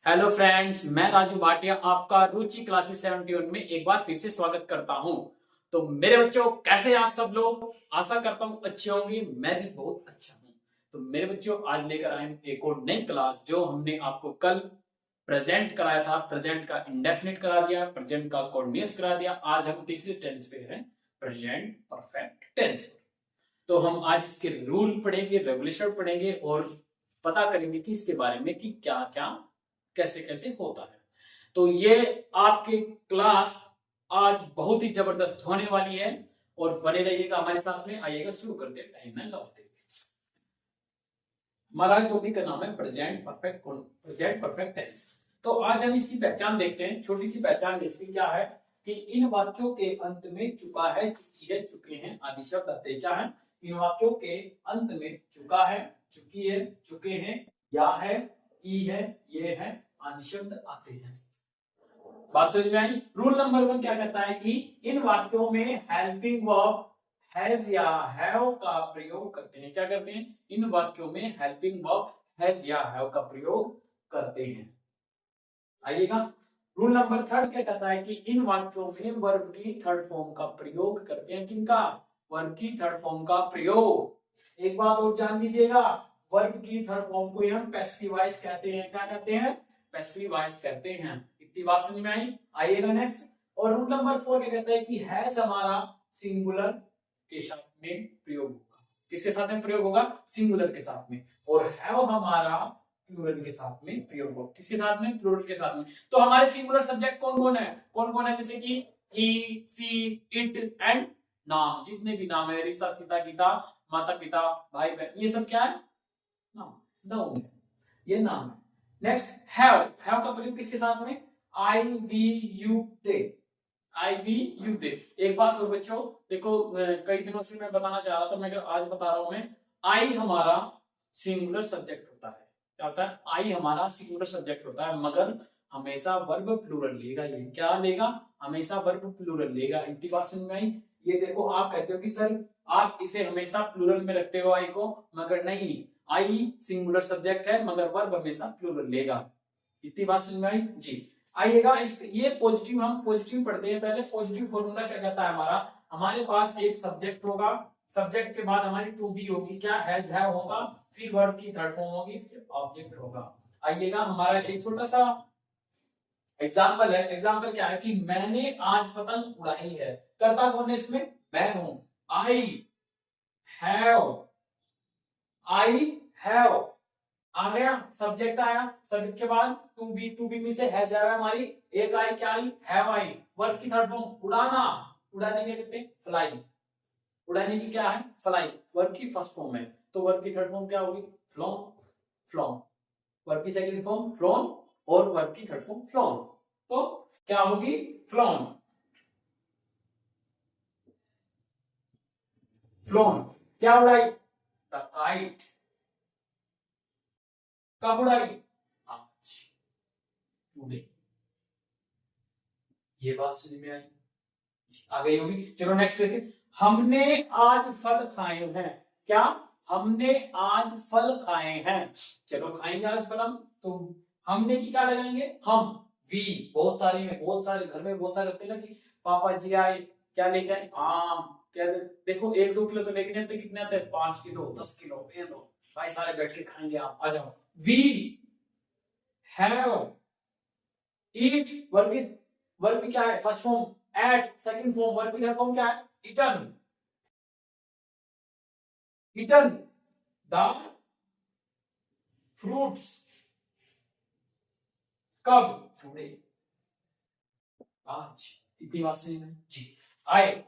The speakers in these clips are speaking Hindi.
हेलो फ्रेंड्स, मैं राजू भाटिया आपका रुचि क्लासेस 71 में एक बार फिर से स्वागत करता हूं। तो मेरे बच्चों, कैसे हैं आप सब लोग? आशा करता हूं अच्छे होंगे। मैं भी बहुत अच्छा हूं। तो मेरे बच्चों, आज लेकर आए हैं एक और नई क्लास जो हमने आपको कल प्रेजेंट कराया था। प्रेजेंट का इंडेफिनिट करा दिया, प्रेजेंट का कॉन्टिन्यूअस करा दिया। आज हम तीसरे टेंस पे हैं, प्रेजेंट परफेक्ट टेंस। तो हम आज इसके रूल पढ़ेंगे, रेगुलेशन पढ़ेंगे और पता करेंगे कि इसके बारे में कि क्या क्या कैसे कैसे होता है। तो ये आपकी क्लास आज बहुत ही जबरदस्त होने वाली है और बने रहिएगा हमारे साथ में। आइएगा, शुरू करते हैं। टाइम है लॉस। हमारा टॉपिक का नाम है प्रेजेंट परफेक्ट टेंस। तो आज हम इसकी पहचान देखते हैं। छोटी सी पहचान इसकी क्या है कि इन वाक्यों के अंत में चुका है, चुकी है, चुके हैं आदि शब्द आते हैं। क्या है? इन वाक्यों के अंत में चुका है, चुकी है, चुके हैं, या है, ई है, ये है आदि शब्द आते हैं। बात समझ में आई? रूल नंबर 1 क्या कहता है कि इन वाक्यों में हेल्पिंग वर्ब हैज या हैव का प्रयोग करते हैं। क्या करते हैं? इन वाक्यों में हेल्पिंग वर्ब हैज या हैव का प्रयोग करते हैं। आइएगा, रूल नंबर 3 क्या कहता है कि इन वाक्यों में वर्ब की थर्ड फॉर्म का प्रयोग करते हैं। किनका? वर्ब की थर्ड फॉर्म का प्रयोग। एक बात और जान लीजिएगा, वर्ब की थर्ड फॉर्म को हम पैसिव वॉइस कहते हैं। क्या कहते हैं? पैसिव वॉइस कहते हैं। इतनी बात समझ में आई? आइएगा नेक्स्ट। और रूल नंबर 4 क्या कहता है कि हैज हमारा सिंगुलर के साथ में प्रयोग होगा। किसके साथ में प्रयोग होगा? सिंगुलर के साथ में। और हैव हमारा प्लूरल के साथ में प्रयोग होगा। किसके साथ में? प्लूरल के साथ में। तो हमारे सिंगुलर सब्जेक्ट कौन कौन है? कौन कौन है? जैसे कि ही, सी, इट एंड नाम। जितने भी नाम है, रिश्ता, सीता, गीता, माता पिता, भाई बहन, ये सब क्या है? नाम, नाउन है, ये नाम है। Next have. हैव का प्रयोग किसके साथ में? I, we, you, they. I, we, you, they. एक बात और बच्चों, देखो कई दिनों से मैं बताना चाह रहा था, मैं आज बता रहा हूं। मैं आई हमारा सिंगुलर सब्जेक्ट होता है। क्या होता है? आई हमारा सिंगुलर सब्जेक्ट होता है, मगर हमेशा वर्ब प्लूरल लेगा। ये क्या लेगा? हमेशा वर्ब प्लूरल लेगा। इतनी बात समझ में आई? ये देखो, आप कहते हो कि सर आप इसे हमेशा प्लूरल में रखते हो आई को, मगर नहीं, आई सिंगुलर सब्जेक्ट है मगर वर्ब हमेशा प्लूरल लेगा। इतनी बात समझ में आई जी? आइएगा, इस ये पॉजिटिव, हम पॉजिटिव पढ़ते हैं। पहले पॉजिटिव फॉर्मूला क्या कहता है हमारा? हमारे पास एक सब्जेक्ट होगा, सब्जेक्ट के बाद हमारी टू बी होगी, क्या हैज हैव होगा, फिर वर्ब की थर्ड फॉर्म होगी, फिर ऑब्जेक्ट होगा। आइएगा, हमारा एक छोटा सा एग्जाम्पल है। एग्जाम्पल क्या है कि मैंने आज पतंग उड़ाई है। करता कौन है इसमें? मैं हूं। आई हैव, आई हैव आ गया, सब्जेक्ट आया, सब्जेक्ट के बाद टू बी में से हैज आया हमारी, एक आई, क्या आई? Have I. वर्ब की थर्ड फॉर्म उड़ाना, उड़ाने के कहते हैं फ्लाई। उड़ाने की क्या है? फ्लाई। वर्ब की फर्स्ट फॉर्म है, तो वर्ब की थर्ड फॉर्म क्या होगी? फ्लॉन। फ्लॉन। वर्ब की सेकंड फॉर्म फ्लॉन और वर्ब की थर्ड फॉर्म फ्लॉन, तो क्या होगी? फ्लॉन। फ्लॉन। क्या उड़ाई? The kite. कब उड़ाई? आज, टुडे। ये बात समझ में आई? आ गई होगी। चलो नेक्स्ट देखिए। हमने आज फल खाए हैं। क्या? हमने आज फल खाए हैं। चलो खाएंगे आज फल हम, तो हमने की क्या लगाएंगे? हम। वी। बहुत सारे हैं, बहुत सारे घर में बहुत सारे होते हैं ना कि पापा जी आए, क्या लेके आए? आम। क्या देखो, 1-2 किलो तो लेके नहीं आते, कितने आते हैं? 5 किलो, 10 किलो। ये लो भाई, सारे बैठ के खाएंगे, आप आ जाओ। We have. ईट। वर्ब क्या है? First form ate, second form, verb की थर्ड फॉर्म क्या है? इटन। Eaten the fruits. कब? टुडे, आज। इतनी बात सुनी ना जी? आए।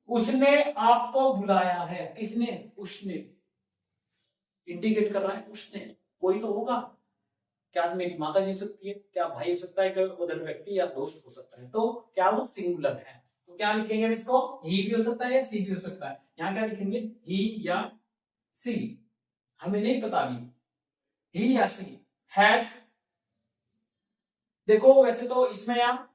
उसने आपको बुलाया है। किसने? उसने। इंडिकेट कर रहा है उसने, कोई तो होगा। क्या मेरी माता जी हो सकती है, क्या भाई हो सकता है, कोई उधर व्यक्ति या दोस्त हो सकता है, तो क्या वो सिंगुलर है? तो क्या लिखेंगे हम इसको? ही भी हो सकता है या सी भी हो सकता है। यहाँ क्या लिखेंगे? ही या सी, हमें नहीं पता अभी। ही या सी। हैज। देखो वैसे तो इसमें यहाँ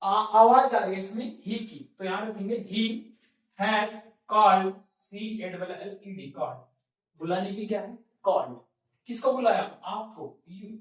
आवाज आ रही है इसमें ही की, तो यहां रखेंगे ही has called, C A double L E D, called. बुलाने की क्या है? कॉल्ड। किसको बुलाया? आपको, यू।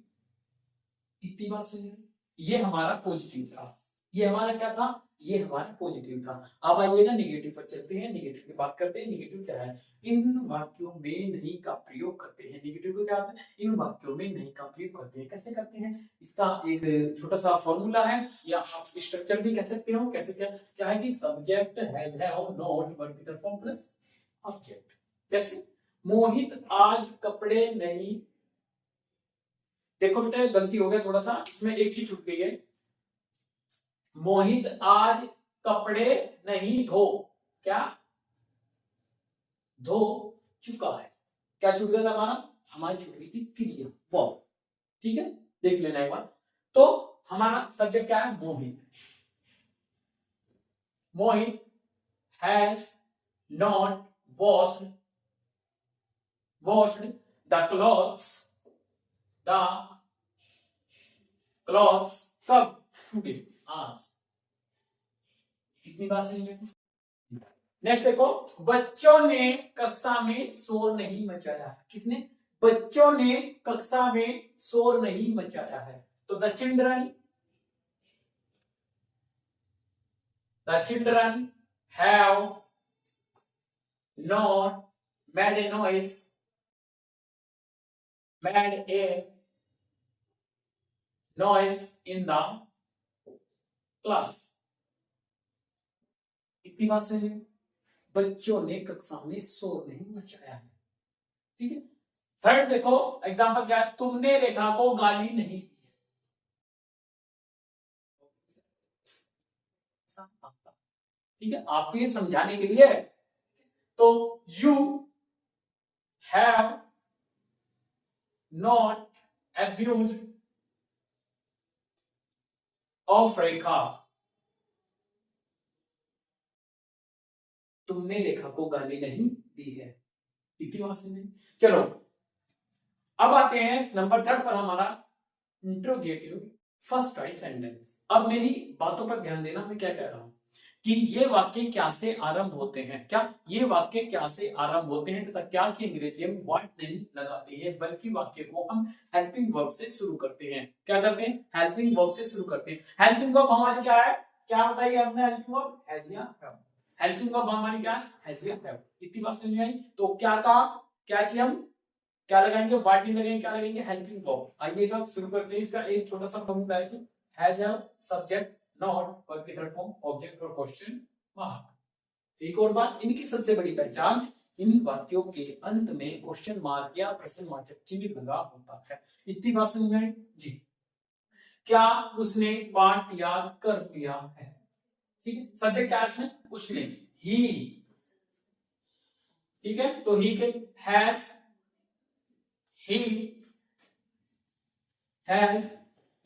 इतनी बात सुनिए, ये हमारा पॉजिटिव था, ये हमारा क्या था? ये हमारा पॉजिटिव था। अब आइए ना नेगेटिव पर चलते हैं, नेगेटिव की बात करते हैं। नेगेटिव क्या है? इन वाक्यों में नहीं का प्रयोग करते हैं। नेगेटिव को क्या होता है? इन वाक्यों में नहीं का प्रयोग करते हैं। कैसे करते हैं? इसका एक छोटा सा फॉर्मूला है, या आप स्ट्रक्चर भी कह सकते हो। कैसे क्या है कि subject has have not verb with form plus object. जैसे मोहित आज कपड़े नहीं, देखो बेटा गलती हो गया थोड़ा सा, इसमें एक चीज छूट गई है। मोहित आज कपड़े नहीं क्या धो चुका है। क्या छूट गया था हमारा? हमारी छूट गई थी क्रिया, वर्ब। ठीक है, देख लेना एक बार। तो हमारा सब्जेक्ट क्या है? Mohit. Mohit has not washed the clothes कब? टुडे, आज। कितनी बात समझ? नेक्स्ट देखो, बच्चों ने कक्षा में शोर नहीं मचाया। किसने? बच्चों ने कक्षा में शोर नहीं मचाया है। तो the children have not made a noise in the class. इतनी बात समझ? बच्चों ने कक्षा में शोर नहीं मचाया है। ठीक है। थर्ड देखो एग्जांपल क्या है? तुमने रेखा को गाली नहीं दी। ठीक है, आपको ये समझाने के लिए है। तो you have not abused of Rekha. तुमने रेखा को गाली नहीं दी है। इतनी बात सुनिए। चलो अब आते हैं नंबर थर्ड पर, हमारा इंट्रोगेटिव फर्स्ट राइट सेंटेंस। अब मेरी बातों पर ध्यान देना, मैं क्या कह रहा हूं कि ये वाक्य क्या से आरंभ होते हैं। क्या ये वाक्य क्या से आरंभ होते हैं तथा क्या की अंग्रेजी हम व्हाट नहीं लगाते हैं, बल्कि वाक्य को हम हेल्पिंग वर्ब से शुरू करते हैं। क्या करते हैं? हेल्पिंग वर्ब से शुरू करते हैं। हेल्पिंग वर्ब हमारी क्या है? क्या बताइए हमने? हेल्पिंग वर्ब हैज या हैव। हेल्पिंग वर्ब हमारी क्या है? हैज या हैव। इतनी बात समझ में आई? तो क्या कहा? क्या कि हम क्या लगाएंगे? व्हाट नहीं लगाएंगे, क्या लगाएंगे? Helping verb. आइएगा शुरू करते हैं। इसका एक छोटा सा फॉर्मूला है कि has have subject not verb की थर्ड फॉर्म ऑब्जेक्ट और क्वेश्चन मार्क। एक और बात, इनकी सबसे बड़ी पहचान, इन वाक्यों के अंत में क्वेश्चन मार्क या प्रश्नवाचक चिन्ह लगा होता है। इतनी बात समझ में आई जी? क्या उसने पाठ याद कर लिया है? ठीक है, सब्जेक्ट क्या है इसमें? उसने, ही। ठीक है, तो ही के हैज,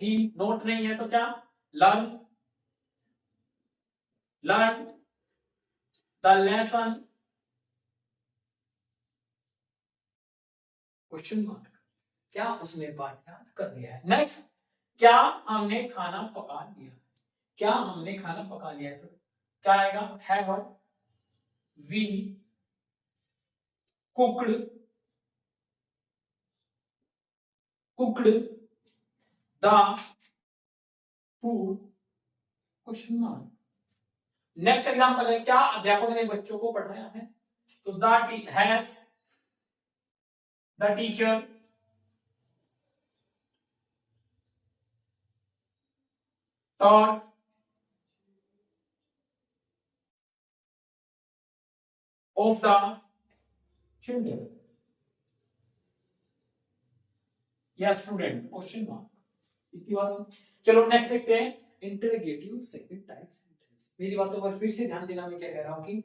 ही नोट नहीं है तो क्या? Learn the lesson, question mark. क्या उसने पाठ याद कर लिया है? नेक्स्ट, क्या हमने खाना पका लिया? क्या हमने खाना पका लिया? तो क्या आएगा? Have we cooked the food, question mark. Next example है, क्या अध्यापक ने बच्चों को पढ़ाया है? तो has the teacher taught of the children या स्टूडेंट, क्वेश्चन मार्क। इतनी बात। चलो नेक्स्ट देखते हैं, इंटरोगेटिव सेकंड टाइप सेंटेंस। मेरी बातों पर फिर से ध्यान देना। मैं क्या कह रहा हूं कि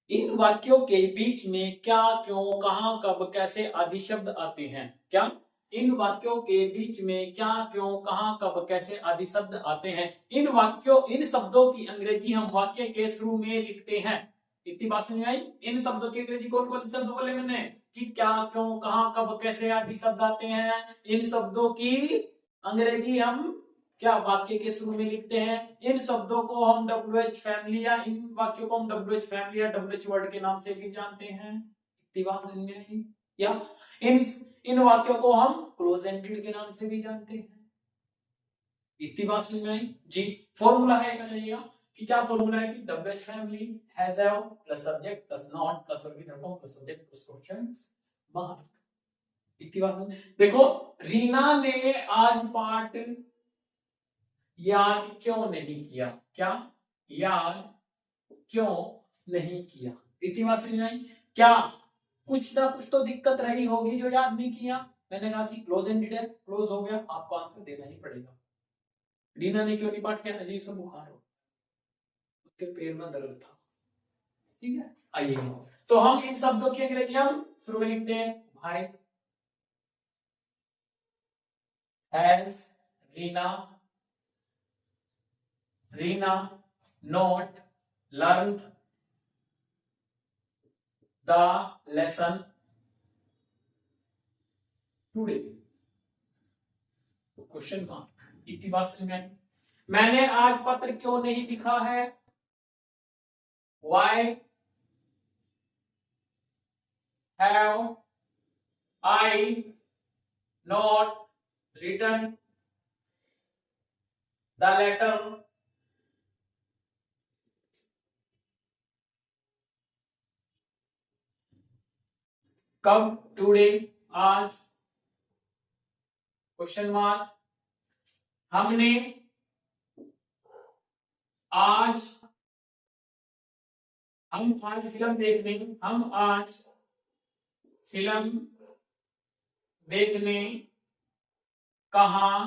इन वाक्यों के बीच में क्या, क्यों, कहां, कब, कैसे आदि शब्द आते हैं। क्या इन वाक्यों के बीच में क्या, क्यों, कहां, कब, कैसे आदि शब्द आते हैं। इन शब्दों की अंग्रेजी हम वाक्य के शुरू में लिखते हैं। इतनी बात समझ में आई? इन शब्दों की अंग्रेजी कौन कौन से शब्द बोले मैंने? कि क्या, क्यों, कहां, कब, कैसे आदि शब्द आते हैं। इन शब्दों की अंग्रेजी हम क्या वाक्य के शुरू में लिखते हैं। इन शब्दों को हम WH फैमिली या इन वाक्यों को हम WH फैमिली या WH वर्ड के नाम से भी जानते हैं। इतनी बात समझ में आई? या इन इन वाक्यों को हम क्लोज एंडेड के नाम से भी जानते हैं। इतनी बात समझ में आई जी। फॉर्मूला है जाइएगा कि क्या फॉर्मूला है कि the best family has have plus subject plus not plus verb form plus subject plus question mark. इतनी बात समझ। देखो रीना ने आज पाठ याद क्यों नहीं किया, क्या याद क्यों नहीं किया। इतनी बात समझ में आई। क्या कुछ ना कुछ तो दिक्कत रही होगी जो याद नहीं किया। मैंने कहा कि क्लोज एंडेड है, क्लोज हो गया, आपको आंसर देना ही पड़ेगा। रीना ने क्यों नहीं पाठ किया, अजीब सा बुखार हो, उसके पैर में दर्द था। ठीक है, आइए तो हम इन शब्दों की अंग्रेजी हम शुरू में लिखते हैं। भाई has Reena note learn the lesson today, question mark. इतनी बात समझ में। मैंने आज पत्र क्यों नहीं लिखा है, why have I not written the letter कब, टुडे आज, क्वेश्चन मार्क। हमने आज फिल्म देखने कहाँ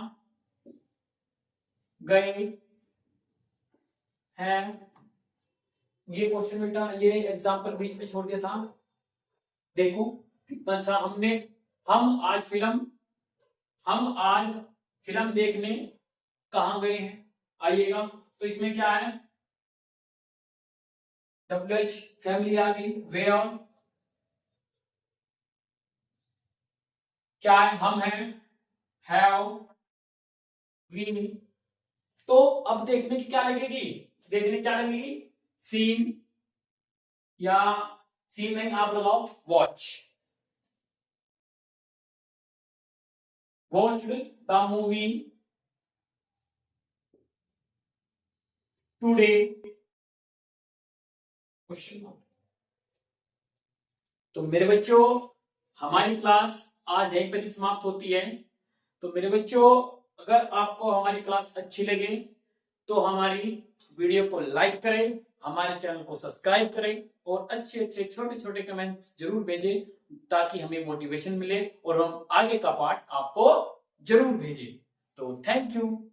गए हैं। ये क्वेश्चन बेटा, ये एग्जाम्पल बीच में छोड़ दिया था, देखो कितना अच्छा। हम आज फिल्म देखने कहाँ गए हैं, आइएगा। तो इसमें क्या है, WH फैमिली आ गई, वेयर क्या है, हम हैं, हैव वी। तो अब देखने की क्या लगेगी, सीन, या सीन नहीं आप लगाओ watched the movie today, question mark. तो मेरे बच्चों हमारी क्लास आज यहीं पर समाप्त होती है। तो मेरे बच्चों अगर आपको हमारी क्लास अच्छी लगे तो हमारी वीडियो को लाइक करें, हमारे चैनल को सब्सक्राइब करें और अच्छे अच्छे छोटे छोटे कमेंट जरूर भेजें ताकि हमें मोटिवेशन मिले और हम आगे का पार्ट आपको जरूर भेजें। तो थैंक यू।